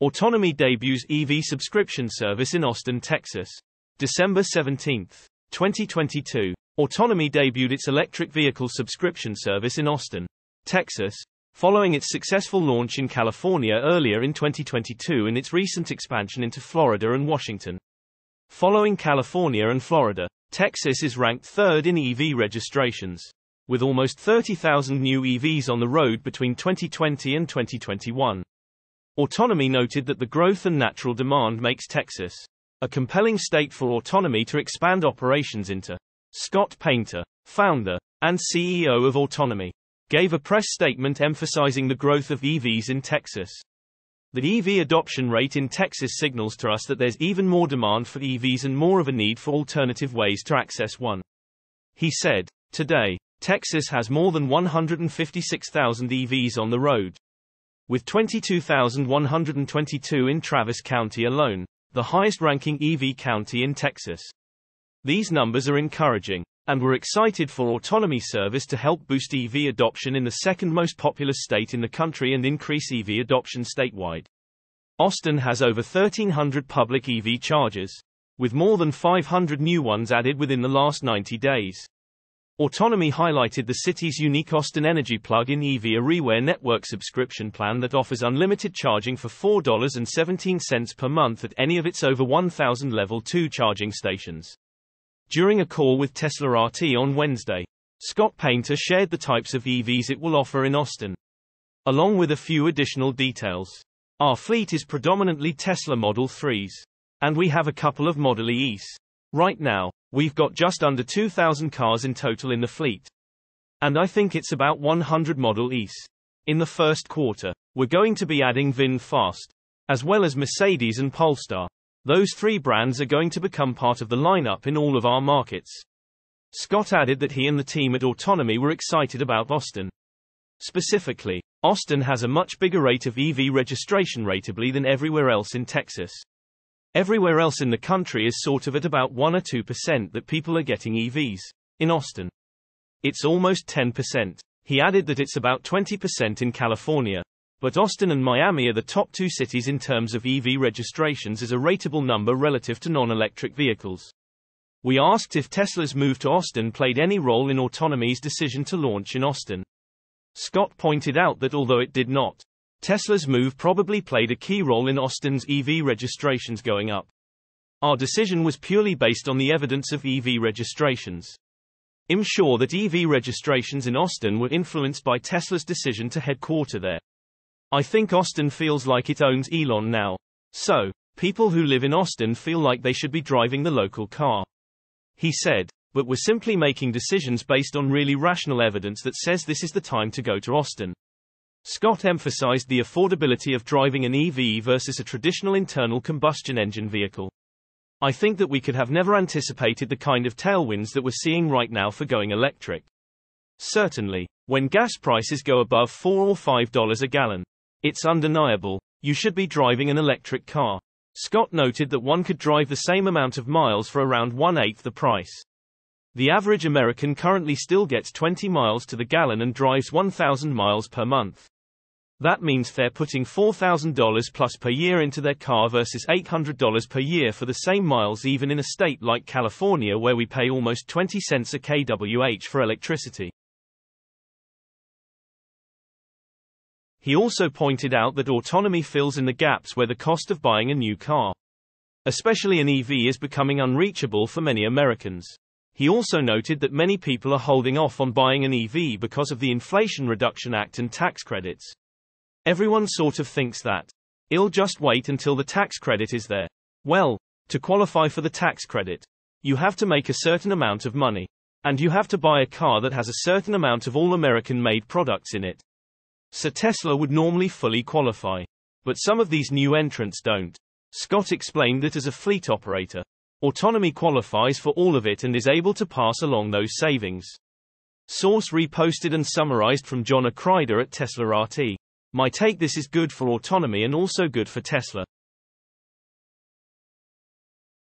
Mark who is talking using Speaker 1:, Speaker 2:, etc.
Speaker 1: Autonomy debuts EV subscription service in Austin, Texas. December 17, 2022. Autonomy debuted its electric vehicle subscription service in Austin, Texas, following its successful launch in California earlier in 2022 and its recent expansion into Florida and Washington. Following California and Florida, Texas is ranked third in EV registrations, with almost 30,000 new EVs on the road between 2020 and 2021. Autonomy noted that the growth and natural demand makes Texas a compelling state for Autonomy to expand operations into. Scott Painter, founder and CEO of Autonomy, gave a press statement emphasizing the growth of EVs in Texas. The EV adoption rate in Texas signals to us that there's even more demand for EVs and more of a need for alternative ways to access one. He said, "Today, Texas has more than 156,000 EVs on the road, with 22,122 in Travis County alone, the highest-ranking EV county in Texas. These numbers are encouraging, and we're excited for Autonomy service to help boost EV adoption in the second most populous state in the country and increase EV adoption statewide." Austin has over 1,300 public EV chargers, with more than 500 new ones added within the last 90 days. Autonomy highlighted the city's unique Austin Energy Plug-in EV Areware network subscription plan that offers unlimited charging for $4.17 per month at any of its over 1,000 Level 2 charging stations. During a call with Teslarati on Wednesday, Scott Painter shared the types of EVs it will offer in Austin, along with a few additional details. "Our fleet is predominantly Tesla Model 3s, and we have a couple of Model Es. Right now, we've got just under 2,000 cars in total in the fleet. And I think it's about 100 Model Es. In the first quarter, we're going to be adding VinFast, as well as Mercedes and Polestar. Those three brands are going to become part of the lineup in all of our markets." Scott added that he and the team at Autonomy were excited about Austin. Specifically, Austin has a much bigger rate of EV registration ratably than everywhere else in Texas. Everywhere else in the country is sort of at about 1 or 2% that people are getting EVs. In Austin, it's almost 10%. He added that it's about 20% in California, but Austin and Miami are the top two cities in terms of EV registrations as a ratable number relative to non-electric vehicles. We asked if Tesla's move to Austin played any role in Autonomy's decision to launch in Austin. Scott pointed out that although it did not, Tesla's move probably played a key role in Austin's EV registrations going up. "Our decision was purely based on the evidence of EV registrations. I'm sure that EV registrations in Austin were influenced by Tesla's decision to headquarter there. I think Austin feels like it owns Elon now. So, people who live in Austin feel like they should be driving the local car." He said, "But we're simply making decisions based on really rational evidence that says this is the time to go to Austin." Scott emphasized the affordability of driving an EV versus a traditional internal combustion engine vehicle. "I think that we could have never anticipated the kind of tailwinds that we're seeing right now for going electric. Certainly, when gas prices go above $4 or $5 a gallon, it's undeniable. You should be driving an electric car." Scott noted that one could drive the same amount of miles for around 1/8 the price. The average American currently still gets 20 miles to the gallon and drives 1,000 miles per month. That means they're putting $4,000 plus per year into their car versus $800 per year for the same miles, even in a state like California where we pay almost 20 cents a kWh for electricity. He also pointed out that Autonomy fills in the gaps where the cost of buying a new car, especially an EV, is becoming unreachable for many Americans. He also noted that many people are holding off on buying an EV because of the Inflation Reduction Act and tax credits. "Everyone sort of thinks that it'll just wait until the tax credit is there. Well, to qualify for the tax credit, you have to make a certain amount of money, and you have to buy a car that has a certain amount of all American-made products in it. So Tesla would normally fully qualify. But some of these new entrants don't." Scott explained that as a fleet operator, Autonomy qualifies for all of it and is able to pass along those savings. Source reposted and summarized from Johnna Crider at Teslarati. "My take: this is good for Autonomy and also good for Tesla.